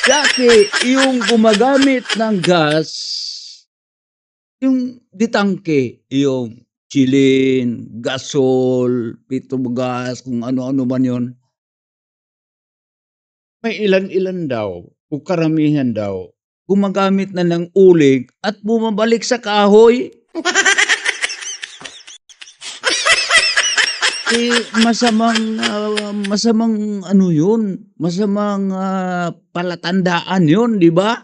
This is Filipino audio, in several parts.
Dati, yung gumagamit ng gas, yung ditangke, yung Chilin, Gasol, Petrogas, kung ano-ano man yun. May ilan-ilan daw, o karamihan daw, gumagamit na ng uling at bumabalik sa kahoy. Masamang ano yun, masamang palatandaan yun, di ba?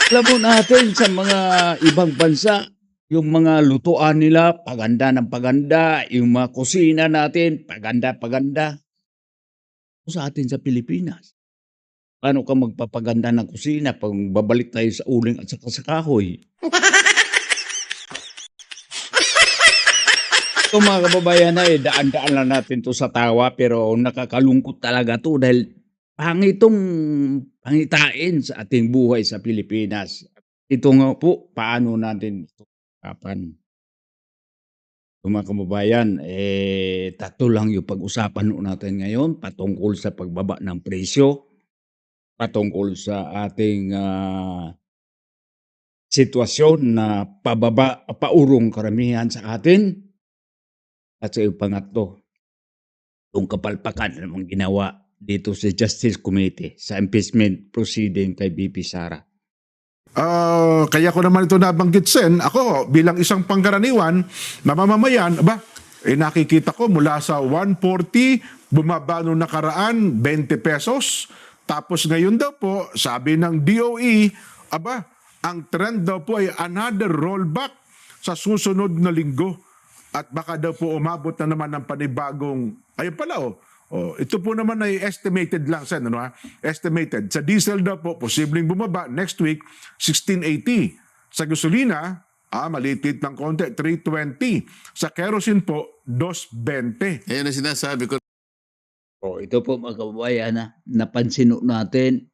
Alam mo natin sa mga ibang bansa, yung mga lutuan nila, paganda ng paganda, yung mga kusina natin, paganda-paganda. Sa atin sa Pilipinas, paano ka magpapaganda ng kusina pag babalik tayo sa uling at saka sa kahoy? So mga kababayan daan-daan lang natin 'to sa tawa pero nakakalungkot talaga 'to dahil pangitain sa ating buhay sa Pilipinas. Ito nga po, paano natin ito pag-usapan. So mga kababayan, tatlo lang yung pag-usapan natin ngayon patungkol sa pagbaba ng presyo, patungkol sa ating sitwasyon na paurong karamihan sa atin. At sa pangatlo, yung kapalpakan namang ginawa dito sa Justice Committee sa impeachment proceeding kay BP Sara. Kaya ko naman ito nabanggit, Sen. Ako, bilang isang pangkaraniwan na mamamayan, nakikita ko mula sa 140, bumaba nung nakaraan, 20 pesos. Tapos ngayon daw po, sabi ng DOE, ang trend daw po ay another rollback sa susunod na linggo. At baka daw po umabot na naman ng panibagong, ayun pala ito po naman ay estimated lang, Sen, estimated. Sa diesel daw po, posibleng bumaba next week, 1680. Sa gasolina, malitit ng konti, 320. Sa kerosene po, 220. Ayan ang sinasabi ko. Ito po mga kababayan, napansin natin,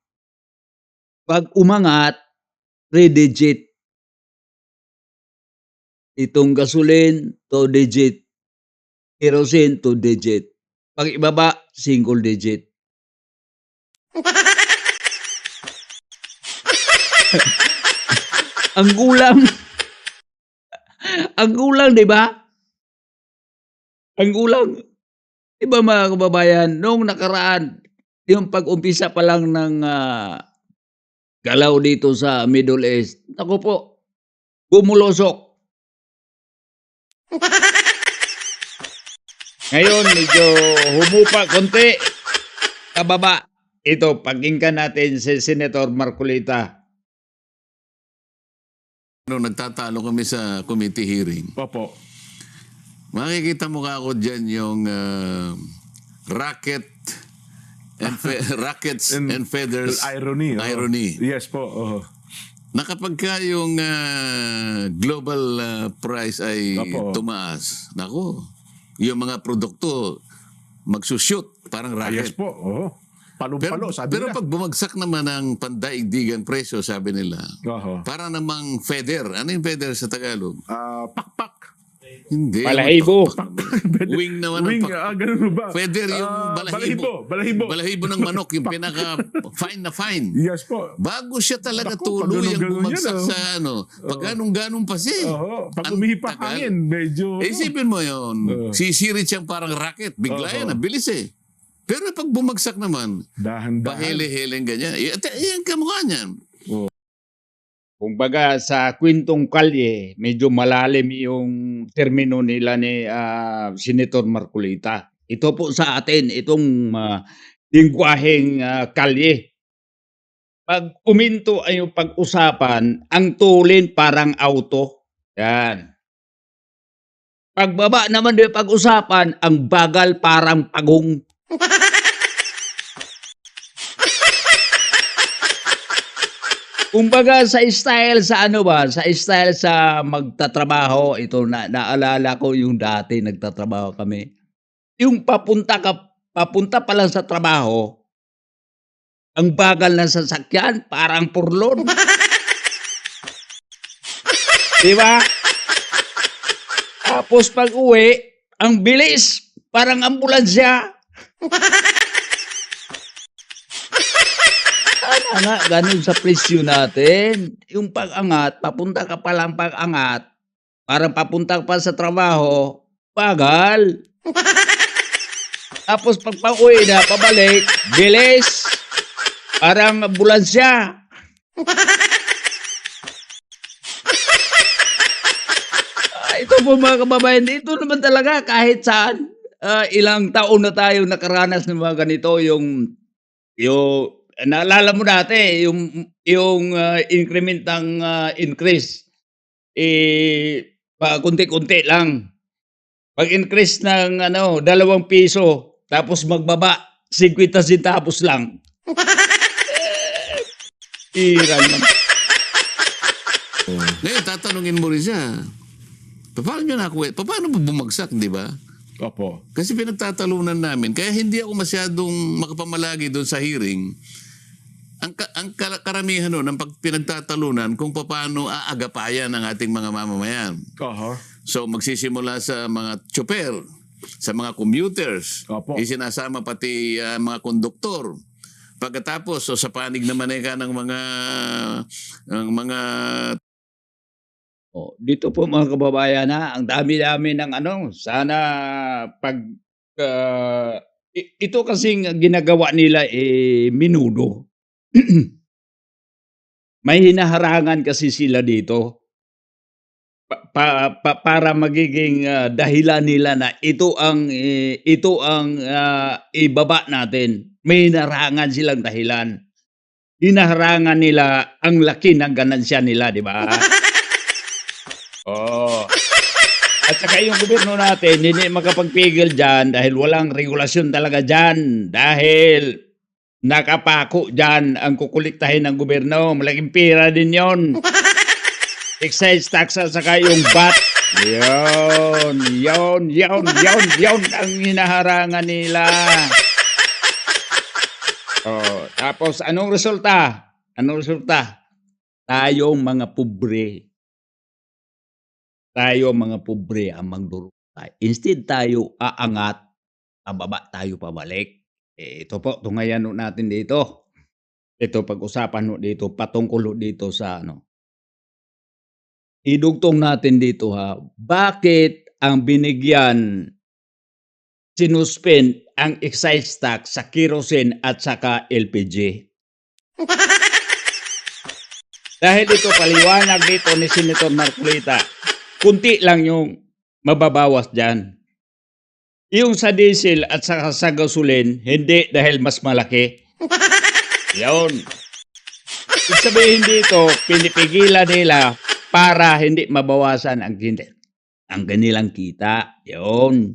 pag umangat, 3 digit. Itong gasoline, 2 digit. Kerosene, 2 digit. Pag ibaba, single digit. Ang gulang, di ba? Ang gulang. Di ba mga kababayan, noong nakaraan, yung pag-umpisa pa lang ng galaw dito sa Middle East, ako po, bumulosok. Ngayon, medyo humupa konti, kababa. Ito, pakinggan natin si Senator Marcolita. Nagtatalo kami sa committee hearing. Opo. Makikita mo ka ako dyan yung rackets and feathers Irony. irony. Yes po. Na kapag ka yung global price ay Opo. tumaas, naku, yung mga produkto magsushoot, parang Yes racket. po. Palong-palo, sabi Pero nila. pag bumagsak naman ang pandaigdigan presyo, sabi nila, para namang feather. Ano yung feather sa Tagalog? Pakpak. Hindi. Balahibo. Wing naman Wing, ang ganun ba? feather yung balahibo. Balahibo. Balahibo ng manok, yung pinaka fine na fine. Yes po. Bago siya talaga Naku, tuluyang pag ganun-ganun bumagsak yan, sa pag ganun-ganun pa siya. Pag Ang umihipa tagal. hangin, medyo... Isipin mo yun, sisirit siyang parang rocket. Bigla yan, bilis eh. Pero pag bumagsak naman, Dahan-dahan. pahili-hiling ganyan. Yan kamukha niyan. Kumbaga sa kwentong kalye, medyo malalim yung termino nila ni Senator Marcolita. Ito po sa atin, itong lingwaheng kalye. Pag uminto ay yung pag-usapan, ang tulin parang auto. Yan. Pagbaba naman yung pag-usapan, ang bagal parang pagong. Kumbaga sa style sa style sa magtatrabaho, ito naalala ko yung dati nagtatrabaho kami. Yung papunta pa lang sa trabaho, ang bagal ng sasakyan, parang purlon. Di ba? Tapos pag uwi, ang bilis, parang ambulansya. Sana ganun sa presyo natin. Yung pag-angat, papunta ka pa lang pag-angat, parang papunta ka pa sa trabaho, bagal. Tapos pag pauwi na, pabalik, bilis. Parang ambulansya. Ito po mga kababayan, ito naman talaga kahit saan. Ilang taon na tayo nakaranas ng mga ganito, naalala mo dati, increment ng increase, pakunti-kunti lang. Pag-increase ng ₱2, tapos magbaba, 50 centavos lang. Ira naman. Ngayon, tatanungin mo rin siya, paano nyo nakuha? Paano mo bumagsak, di ba? Opo. Kasi pinagtatalunan namin. Kaya hindi ako masyadong makapamalagi doon sa hearing. Ang karamihan nun, ang pinagtatalunan kung paano aagapayan ng ating mga mamamayan. So magsisimula sa mga chopper, sa mga commuters, Opo. isinasama pati mga konduktor. Pagkatapos, so sa panig naman ng mga Dito po mga kababayan ang dami-dami ng sana pag ito kasing ginagawa nila menudo. May hinaharangan kasi sila dito. Para magiging dahilan nila na ito ang ibaba natin. May hinaharangan silang dahilan. Hinaharangan nila ang laki ng ganansya nila, di ba? At saka yung gobyerno natin hindi makapagpigil dyan dahil walang regulasyon talaga dyan. Dahil nakapako dyan ang kukuliktahin ng gobyerno. Malaking pera din yon. Excise tax at saka yung VAT. Yon ang hinaharangan nila. Tapos anong resulta? Tayong mga pobre. Ang magdurusa. Instead tayo aangat, pababa tayo pabalik. Ito po, tungayan natin dito. Ito pag-usapan dito, patungkol dito sa idugtong natin dito bakit ang binigyan, sinuspend ang excise tax sa kerosene at saka LPG? Dahil ito paliwanag dito ni Senator Marcolita. Kunti lang yung mababawas dyan. Yung sa diesel at saka sa gasoline, hindi dahil mas malaki. Yun. Ibig sabihin dito, pinipigilan nila para hindi mabawasan ang kanilang kita. Yun.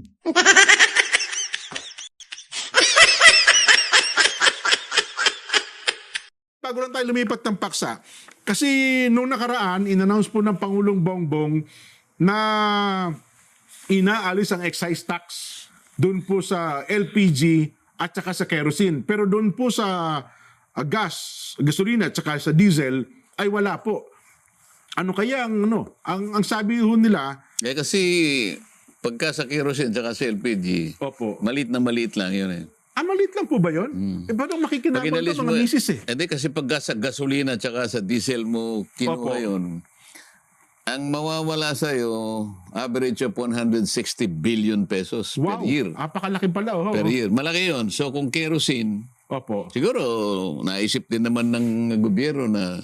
Bago lang tayo lumipat ng paksa, kasi nung nakaraan, in-announce po ng Pangulong Bongbong na inaalis ang excise tax doon po sa LPG at saka sa kerosene. Pero doon po sa gasolina at saka sa diesel ay wala po. Ano kaya ang sabi ho nila? kasi pagka sa kerosene at sa LPG, Opo. maliit na maliit lang yun eh. Maliit lang po ba yun? Paano makikinabang ito mga misis eh? Hindi kasi pag sa gasolina at sa diesel mo kinuha Opo. yun, ang mawawala sa'yo, average of 160 billion pesos Wow, per year. napakalaki pala. Per year. Malaki yun. So kung kerosene, Opo. siguro naisip din naman ng gobyerno na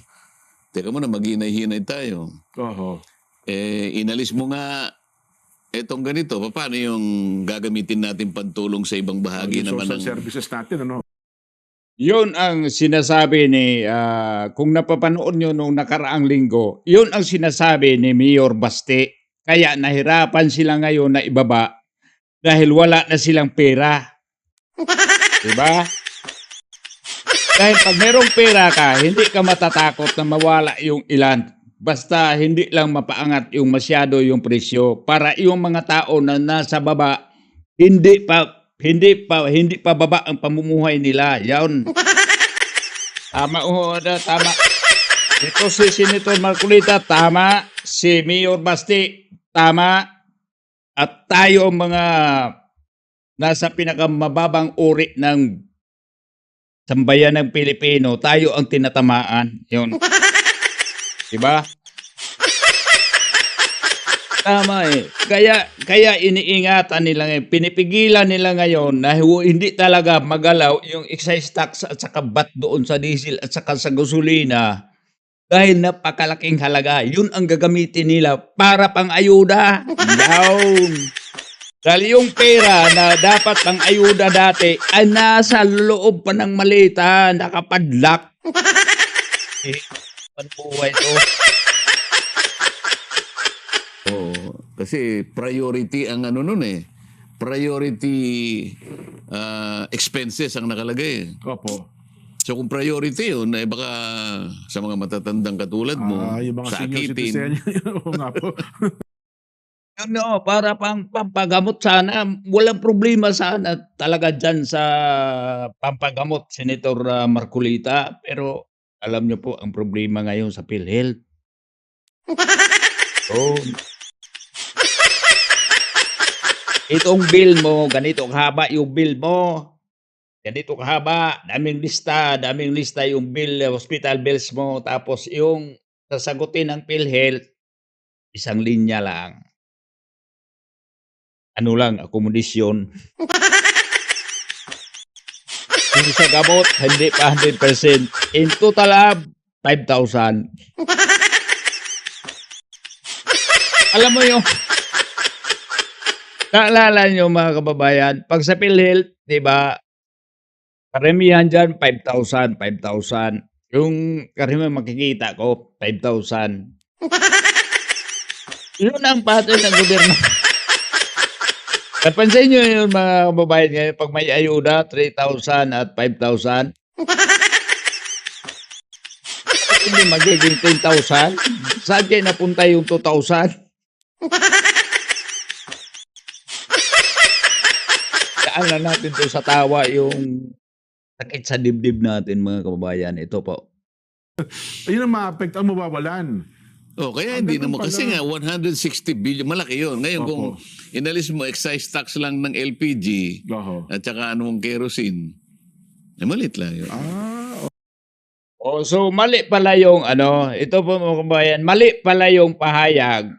teka muna, maghinay-hinay tayo. Oho. Inalis mo nga etong ganito, paano yung gagamitin natin pantulong sa ibang bahagi Yung naman social ng... services natin, Yun ang sinasabi ni, kung napapanood nyo nung nakaraang linggo, yun ang sinasabi ni Mayor Baste. Kaya nahirapan sila ngayon na ibaba dahil wala na silang pera. Diba? Dahil pag merong pera ka, hindi ka matatakot na mawala yung ilan. Basta hindi lang mapaangat yung masyado yung presyo para yung mga tao na nasa baba hindi pa baba ang pamumuhay nila. Yan. Tama. Ito si Senator Marcolita, tama. Si Mayor Basti, tama. At tayo mga nasa pinakamababang uri ng sambayan ng Pilipino, tayo ang tinatamaan. Yun, 'di ba? Tama, eh. Kaya iniingatan nila ngayon, pinipigilan nila ngayon na hindi talaga magalaw yung excise tax at saka VAT doon sa diesel at saka sa gasolina dahil napakalaking halaga. Yun ang gagamitin nila para pang-ayuda. Yun. Dahil yung pera na dapat pang-ayuda dati ay nasa loob pa ng malita, nakapadlock. Eh, ano buhay 'to? Oo, kasi priority ang ano nun eh. Priority expenses ang nakalagay. Opo. So kung priority yun, eh baka sa mga matatandang katulad mo, Yung mga senior citizen. sakitin. Oo nga po. Ano, para pampagamot sana, walang problema sana talaga diyan sa pampagamot, Senator, Marcolita. Pero alam niyo po ang problema ngayon sa PhilHealth. Oh, itong bill mo, ganito kahaba yung bill mo. Ganito kahaba, daming lista yung bill, hospital bills mo. Tapos yung sasagutin ng PhilHealth, isang linya lang. Ano lang, akomodasyon. Yung sa gamot, hindi pa 100%. In total, 5,000. Alam mo yung, naalala nyo mga kababayan, pag sa PhilHealth, di ba, karamihan dyan, 5,000, 5,000. Yung karamihan makikita ko, 5,000. Yun ang pattern ng gobyerno. Napansin nyo yun mga kababayan ngayon, pag may ayuda, 3,000 at 5,000. Bakit hindi magiging 10,000? Saan kayo napunta yung 2,000? Saan na natin to sa tawa yung sakit sa dibdib natin mga kababayan. Ito po. Ayun ang maapekto, ang mawawalan. Oh, kaya Ang hindi ganun naman. Kasi pala. nga, 160 billion, malaki yun. Ngayon, kung Opo. inalis mo excise tax lang ng LPG Oho. at saka anong kerosene, eh, malit lang yun. Oh, so mali pala yung ano, ito po mga kababayan, mali pala yung pahayag.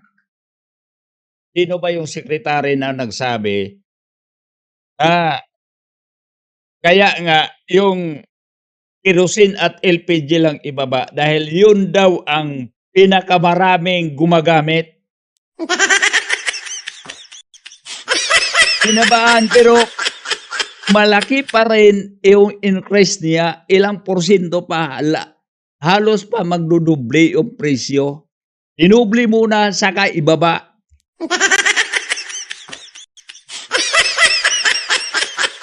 Sino ba yung sekretary na nagsabi? Kaya nga yung kerosene at LPG lang ibaba dahil yun daw ang pinakamaraming gumagamit. Binabaan pero malaki pa rin yung increase niya, ilang porsyento pa, halos pa magdudoble yung presyo. Dinoble muna saka ibaba.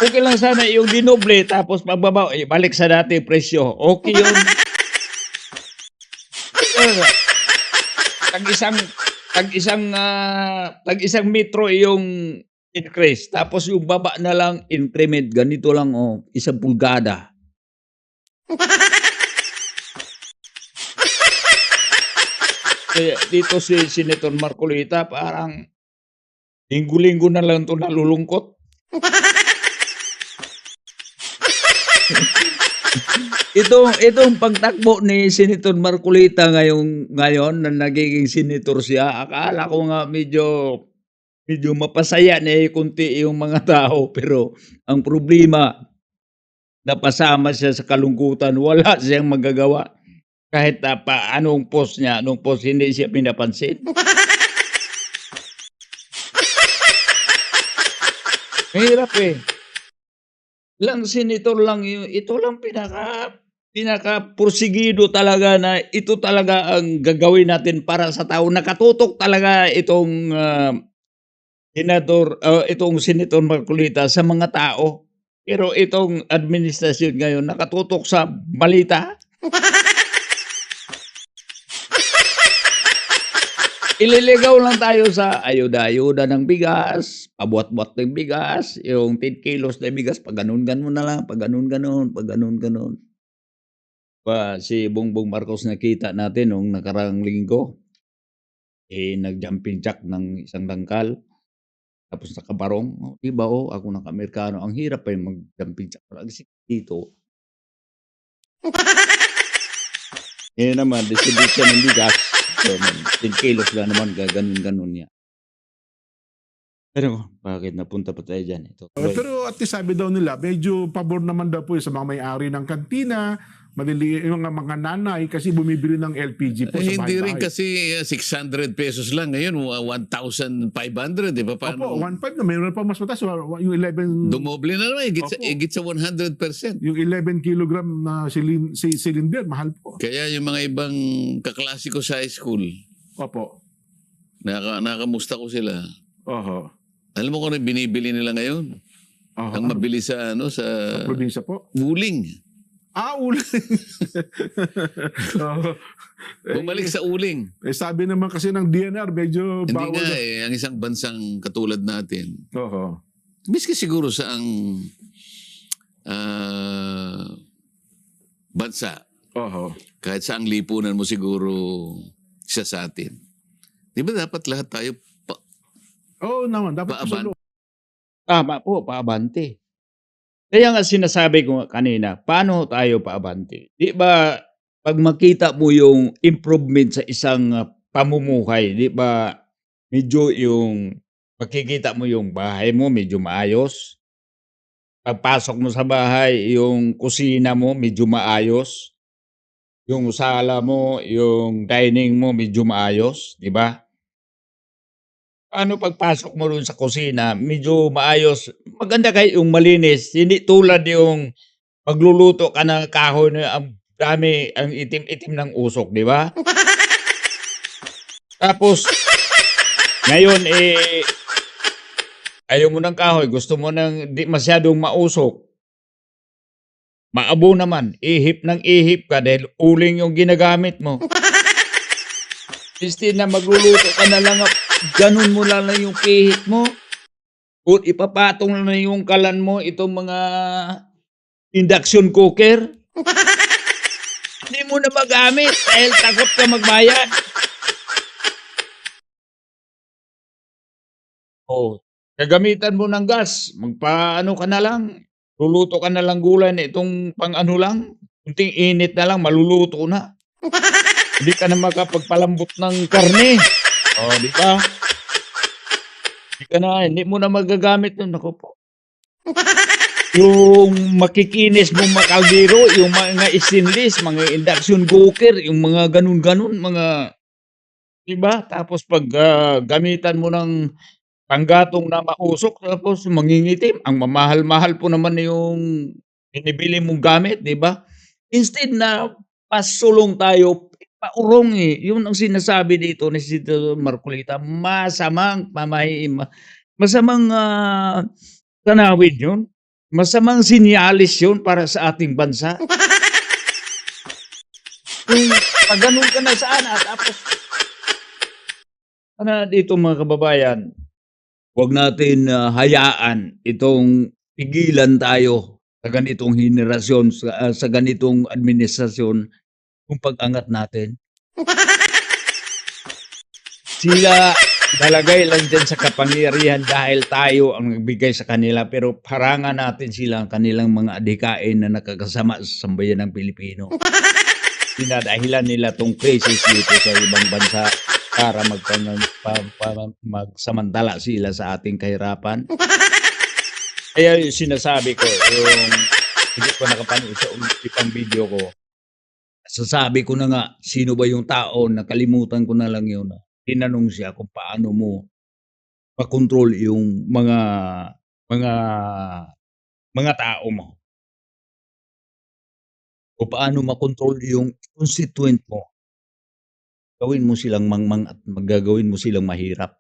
Okay lang sana yung dinoble tapos pagbaba, balik sa dati presyo. Okay yun. Tag isang metro yung increase. Tapos yung baba na lang increment. Ganito lang, 1 pulgada. Kaya dito si Senator Marcolita parang linggo-linggo na lang 'to nalulungkot. Itong pagtakbo ni Senator Marcolita ngayon na nagiging senator siya, akala ko nga medyo mapasaya na konti yung mga tao, pero ang problema napasama siya sa kalungkutan, wala siyang magagawa. Kahit anong post niya, anong post hindi siya pinapansin. Mahirap, eh. Ilang senator lang ito lang pinaka-pursigido talaga na ito talaga ang gagawin natin para sa tao. Nakatutok talaga itong, itong Senator Marcolita sa mga tao. Pero itong administrasyon ngayon nakatutok sa balita. Ililigaw lang tayo sa ayuda-ayuda ng bigas, pabuhat-buhat ng bigas, yung 10 kilos na bigas, pagganon-ganon na lang, pagganon-ganon, pagganon-ganon. Si Bongbong Marcos nakita natin nung nakaraang linggo, nag-jumping jack ng isang dangkal, tapos nakabarong. Di ba, ako naka-Amerikano, ang hirap pa yung mag-jumping jack dito. Yan naman, distribution ng bigas. So, 10 kilos lang naman, gaganon-ganon niya. Pero bakit napunta pa tayo dyan? Ito, Pero at least sabi daw nila, medyo pabor naman daw po sa mga may-ari ng kantina, yung mga nanay kasi bumibili ng LPG po sa Hindi rin bahay-bahay. kasi 600 pesos lang ngayon, 1,500, di ba? Opo, Paano? 1.5 na, mayroon pa mas mataas. Yung 11, Dumoble na naman, Opo. higit sa 100%. yung 11 kilogram na cylinder, mahal po. Kaya yung mga ibang kaklase ko sa high school, Opo. nakamusta ko sila. Oho. Alam mo kung ano binibili nila ngayon? Oho. Ang mabilis sa Sa probinsya po. uling. Uling. Oho. Bumalik sa uling. Sabi naman kasi ng DNR, medyo Hindi bawal. nga ang isang bansang katulad natin, Oho. miski siguro sa ang bansa, Oho. kahit sa ang lipunan mo siguro isa sa atin. Di ba dapat lahat tayo Oo naman, dapat Paaban. po tama po, paabante. Kaya nga sinasabi ko kanina, paano tayo paabante? Di ba, pag makita mo yung improvement sa isang pamumuhay, di ba, medyo yung, makikita mo yung bahay mo, medyo maayos. Pagpasok mo sa bahay, yung kusina mo, medyo maayos. Yung sala mo, yung dining mo, medyo maayos, di ba? Paano pagpasok mo ron sa kusina, medyo maayos, maganda kayo yung malinis, hindi tulad yung magluluto ka ng kahoy na ang dami, ang itim-itim ng usok, di ba? Tapos, ngayon ayaw mo ng kahoy, gusto mo ng di masyadong mausok. Maabo naman, ihip ng ihip ka dahil uling yung ginagamit mo. Instead na magluluto ka na lang, ganun mo lang yung pihit mo. O ipapatong na yung kalan mo, itong mga induction cooker. Hindi mo na magamit dahil takot ka magbayad. O, gagamitan mo ng gas, magpaano ka na lang, luluto ka na lang gulay na itong pang ano lang, kunting init na lang, maluluto na. Hindi ka na makapagpalambot ng karne. O, di ba? Hindi mo na magagamit yun. Naku po. Yung makikinis mong makaldero, yung mga stainless, mga induction cooker, yung mga ganun-ganun, mga, di ba? Tapos pag gamitan mo ng panggatong na mausok, tapos mangingitim, ang mamahal-mahal po naman yung binibili mong gamit, di ba? Instead na pasulong tayo, paurong Yun ang sinasabi dito ni Senator Marcolita, masamang masamang tanawin yun. Masamang sinyalis yun para sa ating bansa. Kung pag ganun ka na sana, tapos dito mga kababayan, huwag natin hayaan itong pigilan tayo sa ganitong henerasyon, sa ganitong administrasyon, kung pag-angat natin. Sila nalagay lang din sa kapangyarihan dahil tayo ang nagbigay sa kanila, pero parangan natin sila ang kanilang mga adhikain na nakakasama sa sambayan ng Pilipino. Dinadahilan nila tong crisis dito sa ibang bansa para magsamantala sila sa ating kahirapan. Kaya yung sinasabi ko, yung hindi ko nakapanood sa ibang video ko, sasabi ko na nga, sino ba yung tao, nakalimutan ko na lang yun. Tinanong siya kung paano mo makontrol yung mga tao mo. O paano makontrol yung constituent mo. Gawin mo silang mangmang at magagawin mo silang mahirap.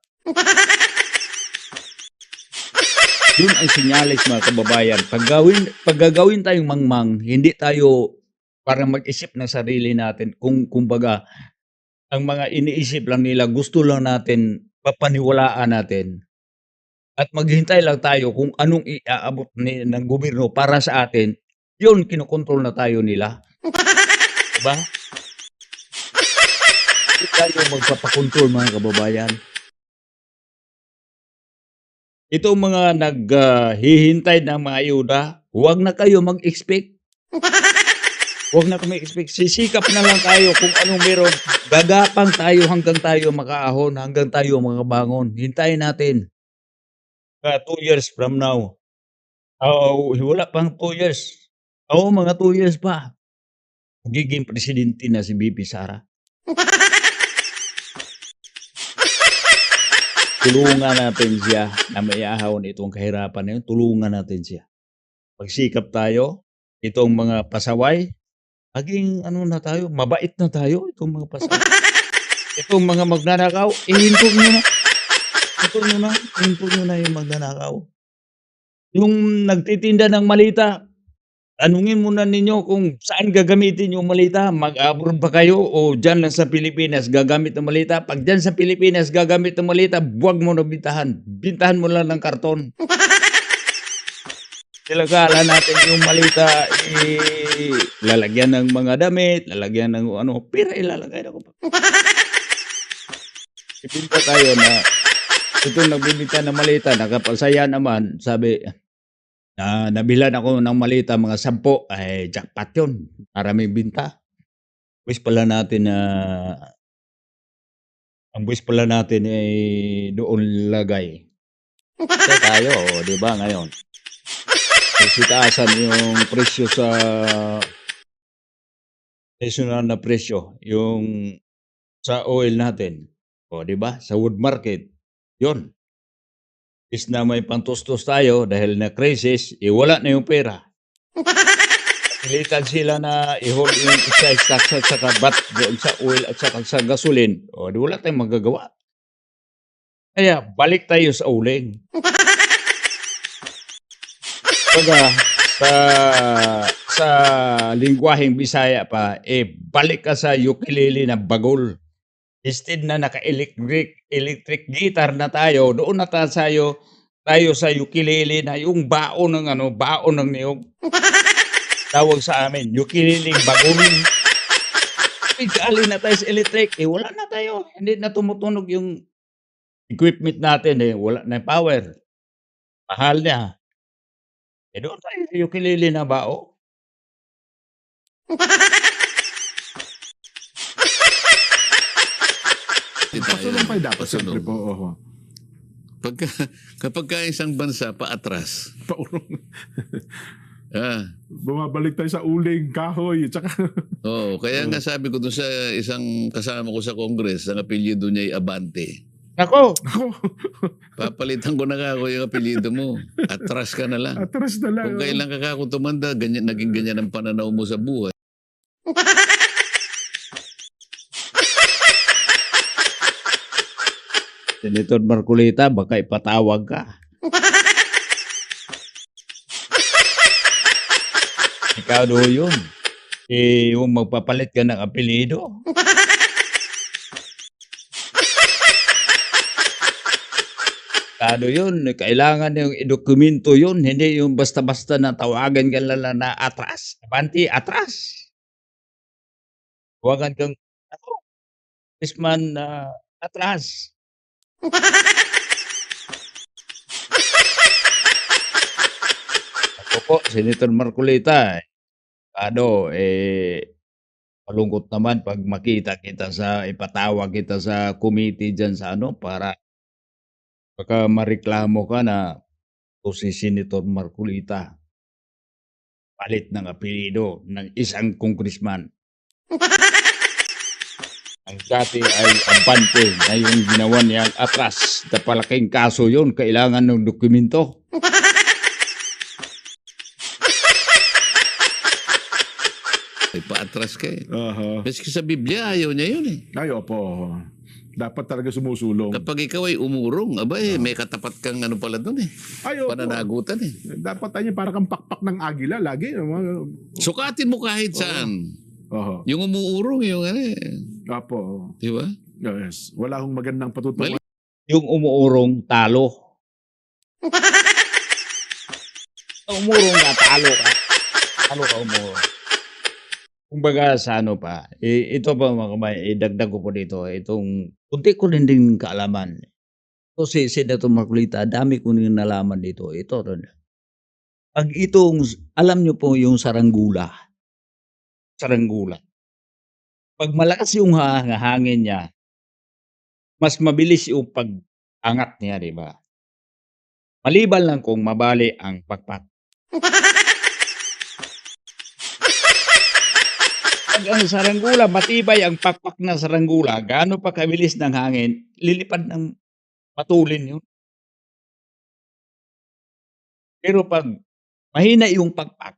Yun ang sinyalis mga kababayan. Pag gagawin tayong mangmang, hindi tayo parang mag-isip ng sarili natin. Kumbaga, ang mga iniisip lang nila, gusto lang natin, papaniwalaan natin. At maghintay lang tayo kung anong iaabot ng gobyerno para sa atin, yun, kinokontrol na tayo nila. Diba? Hindi tayo magpapakontrol mga kababayan. Itong mga naghihintay ng mga ayuda, huwag na kayo mag-expect. Huwag na kami expect. Sisikap na lang tayo kung anong meron. Gagapang tayo hanggang tayo makaahon, hanggang tayo makabangon. Hintayin natin. 2 years from now. Oo, wala pang 2 years. Oo, mga 2 years pa. Magiging presidente na si VP Sara. Tulungan natin siya na maiahon itong kahirapan na yun. Tulungan natin siya. Magsikap tayo. Itong mga pasaway, maging ano na tayo, mabait na tayo. Itong mga pasaway. Itong mga magnanakaw, ihinto nyo na. Hinto nyo na yung magnanakaw. Yung nagtitinda ng malita, tanungin muna ninyo kung saan gagamitin yung malita. Mag-abroad ba kayo o dyan lang sa Pilipinas gagamit ng malita? Pag dyan sa Pilipinas gagamit ng malita, buwag mo na bintahan. Bintahan mo lang ng karton. Ilagala natin yung malita, lalagyan ng mga damit, lalagyan ng ano, pera ilalagay na ko pa. Ibinta tayo na itong nagbibinta ng malita, nakapasaya naman, sabi, nabilan ako ng malita mga 10, ay jackpot yun. Maraming binta. Wish pala natin na ang wish pala natin ay doon lagay. Kasi tayo, di ba ngayon? Sitaasan yung presyo sa national na presyo, yung sa oil natin. O, di ba? Sa wood market, yun. Is na may pantustos tayo dahil na crisis, wala na yung pera. Pilitan sila na i-hold yung excise tax at saka VAT doon sa oil at saka sa gasoline. O, di wala tayong magagawa. Kaya, balik tayo sa uling. Baga, sa lingwaheng Bisaya pa, balik ka sa ukulele na bagol. Instead na electric guitar na tayo, doon na tayo sa ukulele na yung baon ng niyog. Tawag sa amin, ukulele bagol. Gali na tayo sa electric, wala na tayo. Hindi na tumutunog yung equipment natin, wala na power. Mahal na. Doon tayo sa ukulele na bao. Pasunong pa dapat Pasunong. siyempre po. Oho. Kapag ka isang bansa paatras, Paurong. ah, Bumabalik tayo sa uling, kahoy, tsaka kaya nga sabi ko doon sa isang kasama ko sa Congress, ang apelyido niya ay Abante. Ako, Papalitan ko na ako yung apelyido mo. Atras ka na lang. atras na lang. Kung kailan ka ako tumanda, naging ganyan ang pananaw mo sa buhay. Senator Marcolita, baka ipatawag ka. Ikaw do yun. Yung magpapalit ka ng apelyido. Kado yun, kailangan yung dokumento yun, hindi yung basta-basta na tawagan ka lang na atras. Abante, atras. Tawagan kang, ako, Isman, atras. Ako po, Senator Marcolita, malungkot naman pag makita kita ipatawag kita sa committee dyan sa para baka mareklamo ka na si Senator Marcolita palit ng apelyido ng isang congressman. Ang dati ay Abante, ngayon ginawa niyang atras. Napalaking kaso yun, kailangan ng dokumento. Ay, paatras ka eh. Aha. Kasi sa Biblia, ayaw niya yun eh. Ay, opo. Dapat talaga sumusulong. Kapag ikaw ay umurong, may katapat kang pala doon eh. Ay, opo. Pananagutan eh. Dapat tayo para kang pakpak ng agila lagi. Sukatin mo kahit saan. Oho. Yung umuurong, yung Opo. di ba? Yes. Wala akong magandang patutunguhan. Yung umuurong, talo. Umurong na, talo ka. Talo ka umurong. Kumbaga sa ito pa mga kamay, idagdag ko po dito, itong kunti ko rin din kaalaman. So si Senator Marcolita, dami ko rin nalaman dito. Ito rin. Pag alam nyo po yung saranggula. saranggula. Pag malakas yung hangin niya, mas mabilis yung pag-angat niya, di ba? Maliban lang kung mabali ang pakpak. Pag ang saranggula, matibay ang pakpak ng saranggula, gaano pa kabilis ng hangin, lilipad ng matulin yun. Pero pag mahina yung pakpak,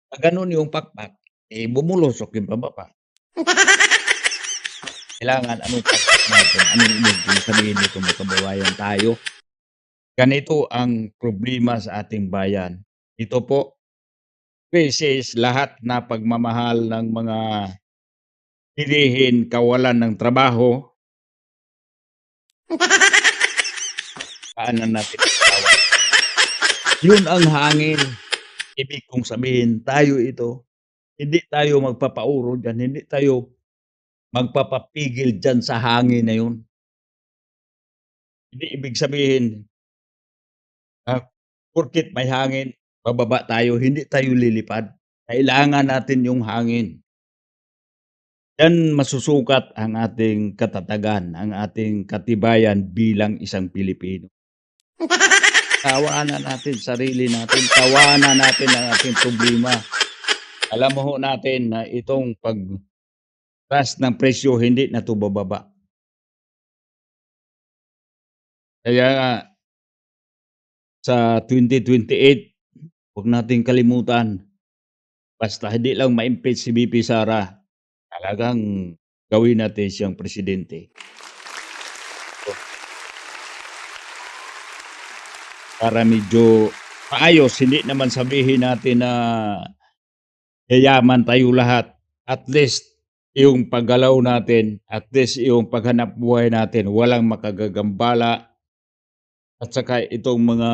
pag ganun yung pakpak, bumulusok yung pababa. Kailangan anong pakpak natin, anong ibig sabihin nito mga kababayan tayo. Ganito ang problema sa ating bayan. Ito po, beses lahat na pagmamahal ng mga bilihin kawalan ng trabaho, paanan natin itawa. Yun ang hangin. Ibig kong sabihin, tayo ito, hindi tayo magpapauro dyan, hindi tayo magpapapigil dyan sa hangin na yun. Hindi ibig sabihin, porket may hangin, bababa tayo, hindi tayo lilipad. Kailangan natin yung hangin. Yan masusukat ang ating katatagan, ang ating katibayan bilang isang Pilipino. Tawanan natin sarili natin, tawanan natin ang ating problema. Alam mo ho natin na itong pag-taas ng presyo hindi na ito bababa. Kaya nga, sa 2028, huwag nating kalimutan, basta hindi lang ma-impeach si VP Sara, talagang gawin natin siyang presidente. Para medyo maayos, hindi naman sabihin natin na yayaman tayo lahat. At least, yung paggalaw natin, at least yung paghanap buhay natin, walang makagagambala. At saka itong mga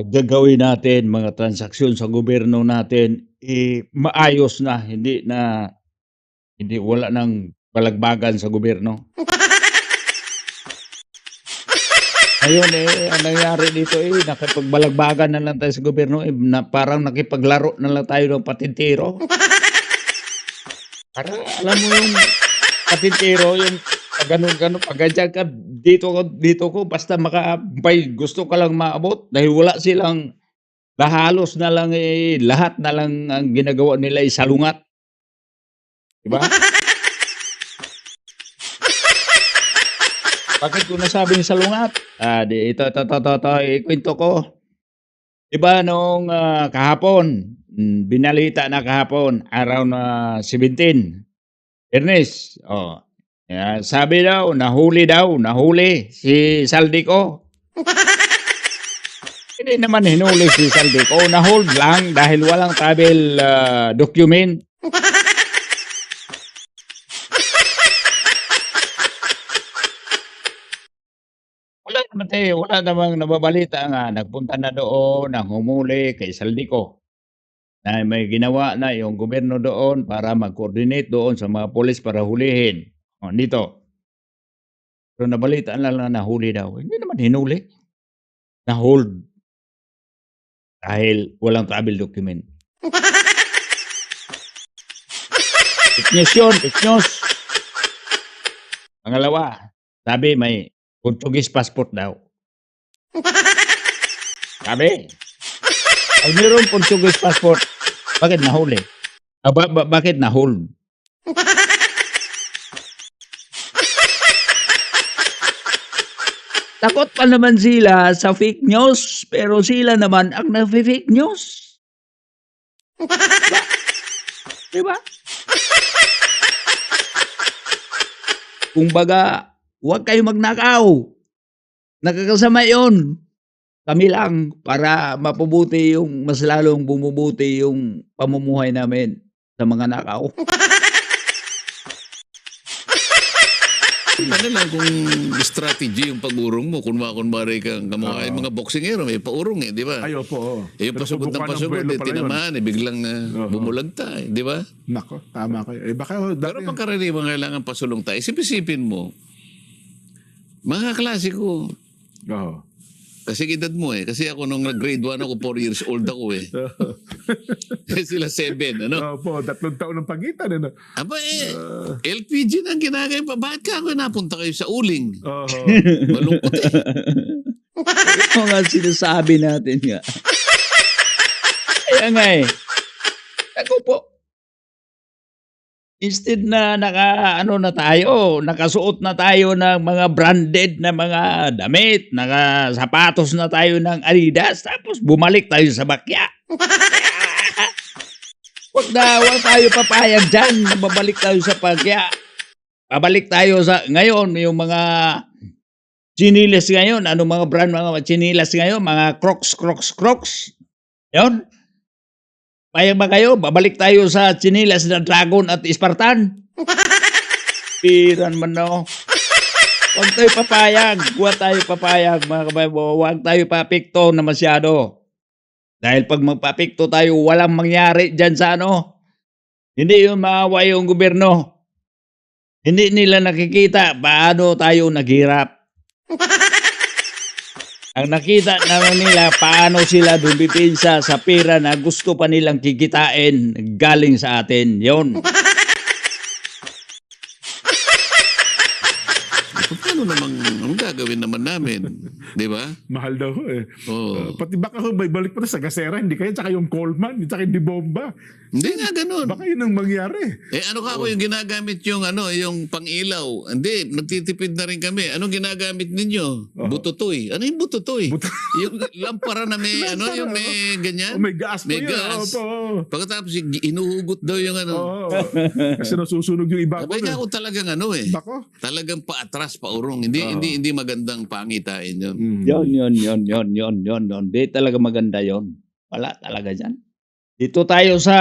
gagawin natin, mga transaksyon sa gobyerno natin, maayos na, hindi wala nang balagbagan sa gobyerno. Ngayon ang nangyari dito nakipagbalagbagan na lang tayo sa gobyerno, na parang nakipaglaro na lang tayo ng patintero. Parang alam mo yung patintero, yung ganun-ganun, pag ganyan ka, dito ko, basta may gusto ka lang maabot, dahil wala silang, halos na lang lahat na lang ang ginagawa nila salungat. Diba? Bakit ko nasabing salungat? Ito, ikwento ko. Diba noong kahapon, binalita na kahapon, araw na 17, Ernest, sabi daw, nahuli si Saldico. Hindi naman hinuli si Saldico, na-hold lang dahil walang travel document. Wala namang nababalita nga nagpunta na doon, nang humuli kay Saldico. Na may ginawa na yung gobyerno doon para mag-coordinate doon sa mga polis para hulihin. Dito. Pero nabalitaan lang na nahuli daw. Hindi naman hinuli. Na-hold. Dahil walang travel document. Fake news yun, fake news. Pangalawa, sabi may Portuguese passport daw. Sabi, ay mayroong Portuguese passport, bakit nahuli? Bakit na-hold? Takot pa naman sila sa fake news, pero sila naman ang nag-fake news. Diba? Kung baga, huwag kayo magnakaw. Nakakasama yun. Kami lang para mapabuti mas lalong bumubuti yung pamumuhay namin sa mga nakaw. Ano lang kung strategy yung pag-urong mo, kunwari kang kamukha, mga boksingero, may paurong di ba? Ay, opo. Pasugod ng pasugod, tinamaan, biglang bumulagta, di ba? Nako, tama kayo. Baka, Pero pagkaraniwan kailangan pasulong tayo. Isipin mo, mga klasiko, kasi edad mo kasi ako nung grade 1 ako, 4 years old ako Sila 7, ano? Opo, 3 taon ng pagitan. Ano? Aba LPG na ang ginagay pa. Bakit ka ako napunta kayo sa uling? Oho. Malungkot eh. Ito nga sinasabi natin nga. Kaya nga eh. Ako po. Instead na nakasuot na tayo ng mga branded na mga damit, nakasapatos na tayo ng Adidas, tapos bumalik tayo sa bakya. Wag tayo papayag dyan na babalik tayo sa bakya. Babalik tayo sa, ngayon, yung mga chinilas ngayon, ano mga brand, mga chinilas ngayon, mga Crocs. Yun. Payag ba kayo? Babalik tayo sa chinilas na Dragon at Spartan. Piran man no. Huwag tayo papayag. Huwag tayo papayag, mga kababayan. Huwag tayo papikto na masyado. Dahil pag magpapikto tayo, walang mangyari dyan sa ano. Hindi yung maawa yung gobyerno. Hindi nila nakikita paano tayo naghirap. Ang nakita naman nila paano sila dumipinsa sa pera na gusto pa nilang kikitain galing sa atin. Yun. Paano namang, ang gagawin naman namin? Di ba? Mahal daw eh. Oo. Pati baka may balik pa na sa gasera, hindi kayo, tsaka yung Coleman, tsaka yung Dibomba. Hindi nga ganun. Baka yun ang mangyari. Ano ka ako yung ginagamit yung yung pang-ilaw? Hindi, nagtitipid na rin kami. Anong ginagamit ninyo? Bututoy. Ano yung bututoy? Yung lampara na may yung may ganyan. May gas po May yun. gas. Opo. Pagkatapos inuhugot daw yung Oo. Kasi nasusunog yung iba ko. Abay nga ako talagang Bako? talagang paatras paurong. Hindi magandang pangitain yun. Yun. Di talaga maganda yun. Wala talaga dyan. Dito tayo sa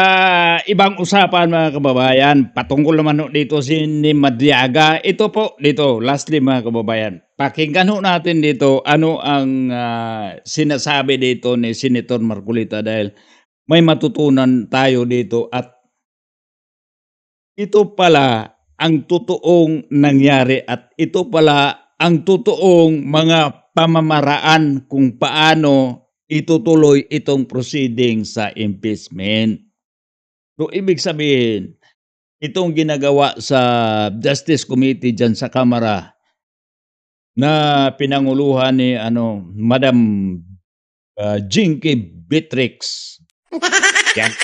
ibang usapan, mga kababayan. Patungkol naman dito ni Madriaga. Ito po, dito, lastly mga kababayan. Pakinggan natin dito ano ang sinasabi dito ni Senator Marcolita dahil may matutunan tayo dito at ito pala ang totoong nangyari at ito pala ang totoong mga pamamaraan kung paano itutuloy itong proceeding sa impeachment. So, ibig sabihin, itong ginagawa sa Justice Committee dyan sa Kamara na pinanguluhan ni Madam Jinky Beatrix. Yan.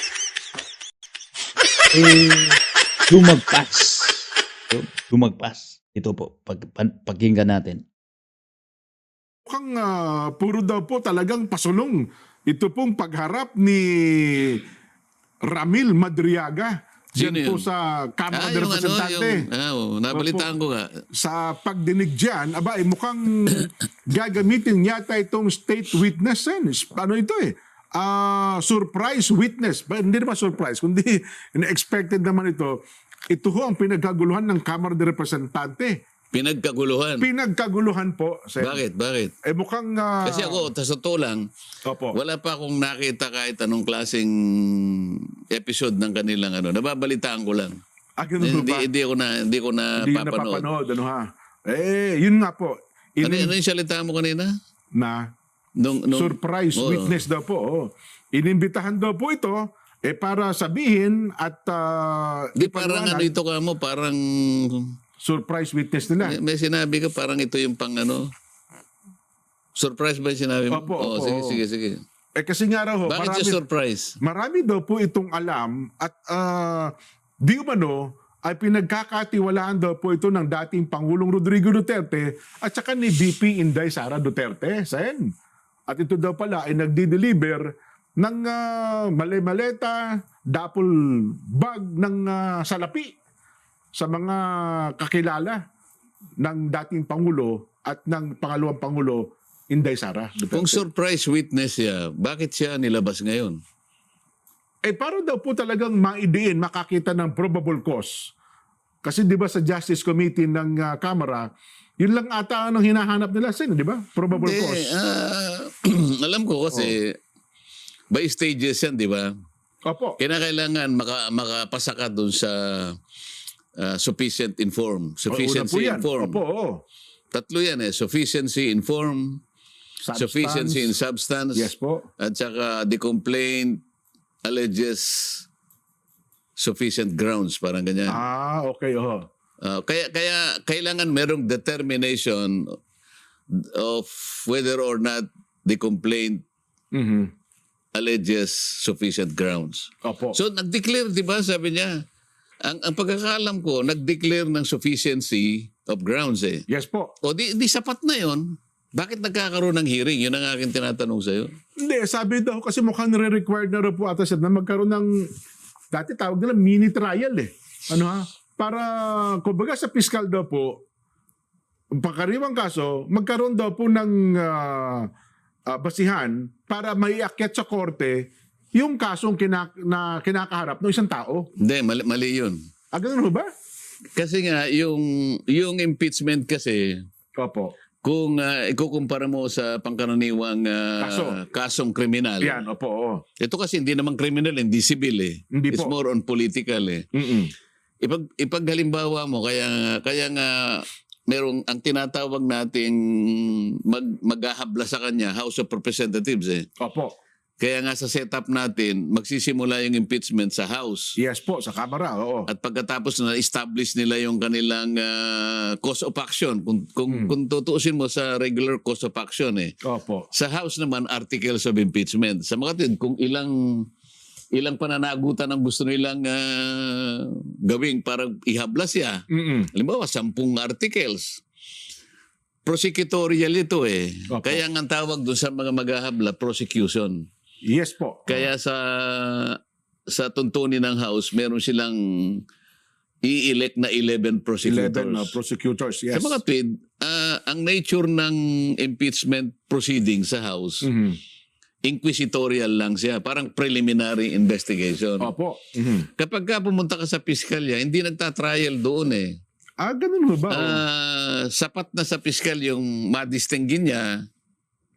Lumagpas. Ito po, pakinggan natin. Mukhang puro daw po talagang pasulong. Ito pong pagharap ni Ramil Madriaga. Sino Diyan po yun? sa Kamara de Representante. Nabalitaan ko nga. Sa pagdinig dyan, mukhang gagamitin yata itong state witness. Ano ito surprise witness. Hindi naman surprise, kundi expected naman ito. Ito ho ang pinagkaguluhan ng Kamara de Representante. Pinagkaguluhan. Pinagkaguluhan po. Sen. Bakit? Mukhang... Kasi ako, sa totoo lang, Opo. wala pa akong nakita kahit anong klaseng episode ng kanilang nababalitaan ko lang. Ganun ba? Hindi ko na Hindi yun papanood. napapanood. Yun nga po. Ano yung salita mo kanina? Na Nung surprise Oo. witness daw po. Inimbitahan daw po ito para sabihin at Di parang ipaliwanag. ito ka mo, parang Surprise witness nila. may sinabi ka parang ito yung pang surprise ba yung sinabi mo? Opo, Oo, opo. sige. Kasi nga raw ho, Bakit siya surprise? marami daw po itong alam at di umano ay pinagkakatiwalaan daw po ito ng dating Pangulong Rodrigo Duterte at saka ni VP Inday Sara Duterte. Sen. At ito daw pala ay nagdi-deliver ng male-maleta, dapol bag ng salapi sa mga kakilala ng dating Pangulo at ng pangalawang Pangulo, Inday Sara Duterte. Kung surprise witness siya, bakit siya nilabas ngayon? Para daw po talagang maidiin, makakita ng probable cause. Kasi di ba sa Justice Committee ng Kamara, yun lang ata ang hinahanap nila, Sen, di ba? Probable cause. Alam ko kasi by stages yan, di ba? Opo. Kinakailangan makapasa ka dun sa sufficient inform. Una po Sufficiency yan. inform. Opo, oo. Tatlo yan Sufficiency inform, Substance. sufficiency in substance, Yes po. at saka the complaint alleges sufficient grounds, parang ganyan. Okay, Kaya kailangan merong determination of whether or not the complaint Mhm. alleges sufficient grounds. Opo. So nag-declare, di ba, sabi niya, ang pagkakaalam ko, nag-declare ng sufficiency of grounds eh. Yes po. O di sapat na yon. Bakit nagkakaroon ng hearing? Yun ang aking tinatanong sa'yo. Hindi, sabi daw kasi mukhang nire-required na rin po ata sir na magkaroon ng, dati tawag nila mini trial eh. Ano ha? Para, kumbaga sa fiscal daw po, pagkariwang kaso, magkaroon daw po ng basihan para maiakyat sa korte yung kasong na kinakaharap ng isang tao. Hindi, mali yun. Ganun ho ba? Kasi nga, yung impeachment kasi, Opo. kung ikukumpara mo sa pangkaraniwang kasong kriminal, Yan, opo. Oo. ito kasi hindi naman kriminal, hindi civil eh. Hindi It's po. more on political eh. Mm-mm. Ipaghalimbawa mo, kaya nga merong ang tinatawag nating maghahabla sa kanya, House of Representatives eh. Opo. Kaya nga sa setup natin, magsisimula yung impeachment sa House. Yes po, sa kamera. Oo. At pagkatapos na establish nila yung kanilang cause of action, kung tutuusin mo sa regular cause of action eh. Opo. Sa House naman, articles of impeachment. Sa mga tin, kung ilang pananagutan ang gusto nilang gawing para ihabla siya. Mm-mm. Halimbawa, 10 articles. Prosecutorial ito eh. Opo. Kaya nga ang tawag doon sa mga maghahabla, prosecution. Yes po. Kaya sa tuntunin ng House, meron silang i-elect na 11 prosecutors. 11 prosecutors, yes. Sa mga tweed, ang nature ng impeachment proceeding sa House, Mhm. inquisitorial lang siya. Parang preliminary investigation. Opo. Mhm. Kapag ka pumunta ka sa piskalya, hindi nagtatrial doon eh. Ganun ho ba? Sapat na sa piskal yung madistinggin niya.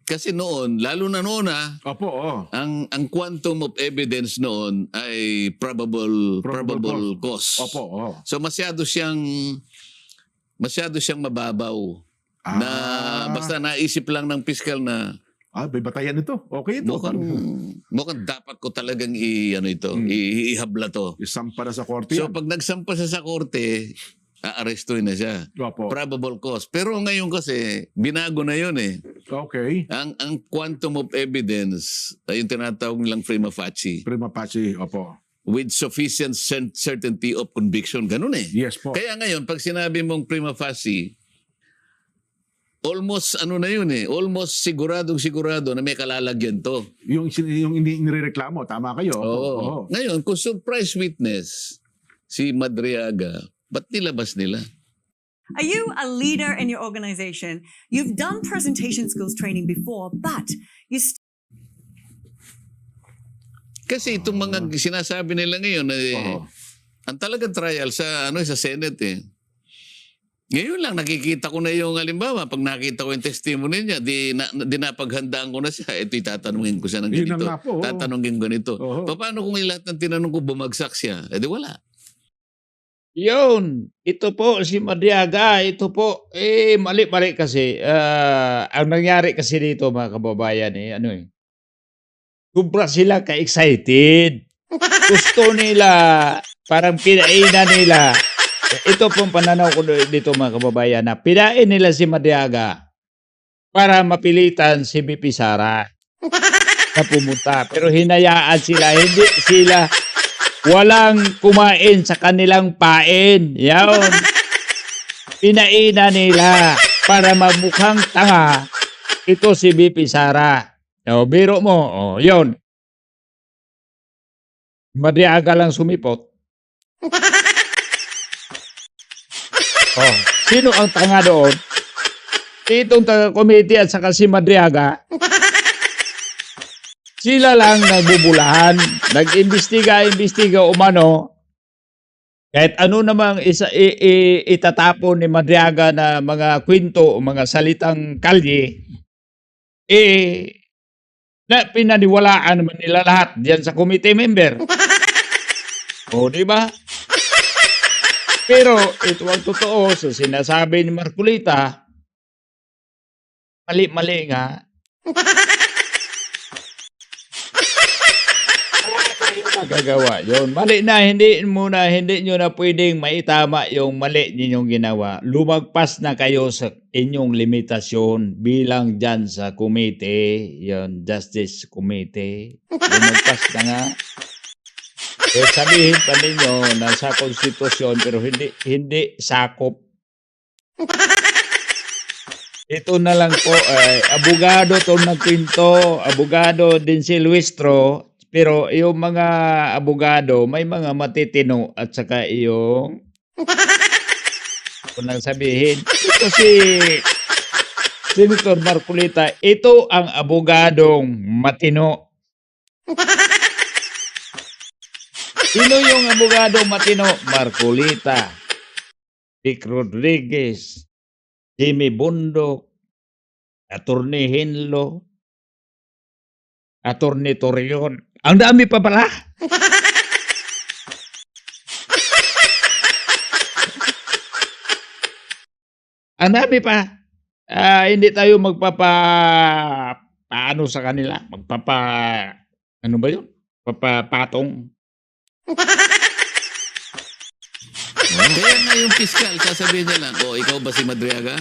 Kasi noon, lalo na noon Opo, ang quantum of evidence noon ay probable cause. Opo, So masyado siyang mababaw na basta naisip lang ng piskal na may batayan ito. Okay ito. mukhang dapat ko talagang ihabla to. Isampa na sa korte So yan. pag nagsampa siya sa korte, aarestuhin na siya. Opo. Probable cause. Pero ngayon kasi, binago na yun eh. Okay. Ang quantum of evidence ay yung tinatawag nilang prima facie Prima facie. Opo. with sufficient certainty of conviction. Ganun eh. Yes po. Kaya ngayon, pag sinabi mong prima facie, almost na yun eh. Almost sigurado na may kalalagyan to. Yung inireklamo, tama kayo. Opo. Oo. Ngayon, kung surprise witness si Madriaga, ba't nilabas nila? Are you a leader in your organization? You've done presentation skills training before, but you Kasi itong mga sinasabi nila ngayon, Oo. ang talagang trial sa Senate eh. Ngayon lang nakikita ko na yung halimbawa, pag nakita ko yung testimony niya, di napaghandaan ko na siya, ito'y tatanungin ko siya ng Yun na ganito. nga po, oo. Tatanungin ko ganito. Oo. Paano kung lahat ng tinanong ko bumagsak siya? Di wala. Yun, ito po si Madriaga, ito po, mali-mali kasi. Ang nangyari kasi dito mga kababayan, sobra sila ka-excited. Gusto nila, parang pinaina nila. Ito pong pananaw ko dito mga kababayan, na pinain nila si Madriaga para mapilitan si BP Sara na pumunta. Pero hinayaan sila, hindi sila walang kumain sa kanilang pain. Yan. Pinaina nila para mamukhang tanga ito si BP Sara. Biro mo. Yun. Madriaga lang sumipot. Sino ang tanga doon? Itong taga-committee at saka si Madriaga. Sila lang nagbubulahan, nag-imbestiga umano. Kahit ano namang itatapon ni Madriaga na mga kwento o mga salitang kalye, na pinaniwalaan naman nila lahat diyan sa committee member. Di ba? Pero ito ang totoo sa sinasabi ni Marcolita, mali-mali nga. magagawa yun. Mali na, hindi nyo na pwedeng maitama yung mali ninyong ginawa. Lumagpas na kayo sa inyong limitasyon bilang dyan sa komite, yung Justice Committee. Lumagpas na nga. Eh, sabihin pa ninyo na sa konstitusyon pero hindi sakop. Ito na lang po, abogado itong nagkwento, abogado din si Luistro, pero yung mga abogado, may mga matitino at saka yung, kung nang sabihin, ito si Senator Marcolita, ito ang abogadong matino. Sino yung abogadong matino? Marcolita, Vic Rodriguez, Jimmy Bundok, Attorney Hinlo, Attorney Torreon. Ang dami pa pala. Ang dami pa. Hindi tayo paano sa kanila? Ano ba yun? Papapatong. Kaya nga yung piskal, sasabihin niya lang, ikaw ba si Madriaga?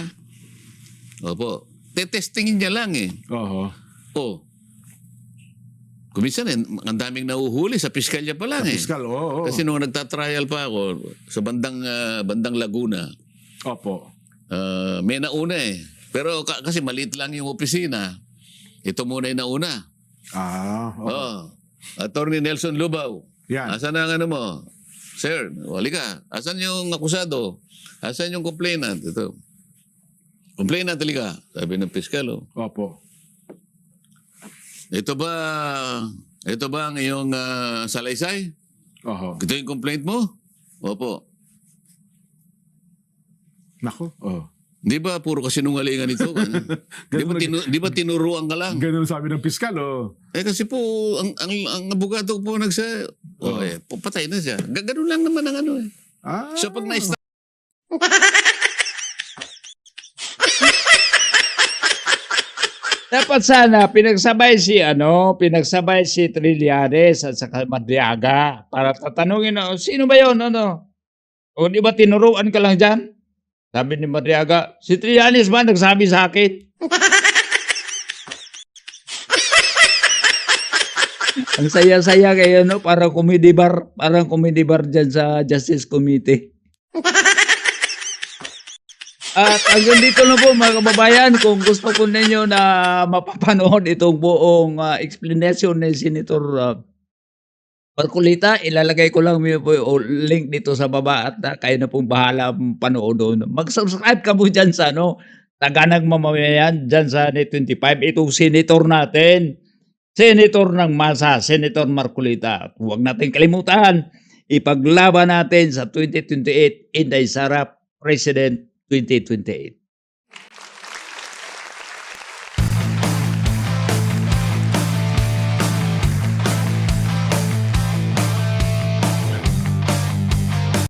Opo. Tetestingin niya lang eh. Oo. Kuminsan ang daming nahuhuli sa piskalya pa lang eh. Fiskal, oo. Kasi nung nagtatrial pa ako sa bandang Laguna, Opo. may nauna eh. Pero kasi maliit lang yung opisina, ito muna yung nauna. Oo. Attorney Nelson Lubaw. Yan. Asan ang ano mo? Sir, wali ka. Asan yung akusado? Asan yung complainant? Ito. Complainant, halika. Sabi ng piskal, Opo. Ito ba ang iyong salaysay? Oo. Ito yung complaint mo? Opo. Nako. Oo. Di ba puro kasinungalingan ito? Di ba tinuruan ka lang? Ganun sabi ng piskal, Kasi po, ang abogado po patay na siya. Ganun lang naman ang ano eh. So pag na-stop, Dapat sana pinagsabay si Trillanes at saka Madriaga para tatanungin sino ba 'yon O di ba tinuruan ka lang diyan? Sabi ni Madriaga, si Trillanes ba nagsabi sa akin? Ang saya-saya kayo parang comedy bar diyan sa Justice Committee. At hanggang dito na po mga kababayan, kung gusto po ninyo na mapapanood itong buong explanation ni Senator Marcolita, ilalagay ko lang po yung link dito sa baba at kayo na pong bahala panood doon. Mag-subscribe ka po dyan sa Taganang Mamamayan, dyan sa Net 25. Itong senator natin, senator ng masa, Senator Marcolita. Huwag natin kalimutan, ipaglaban natin sa 2028 Inday Sara President 2028.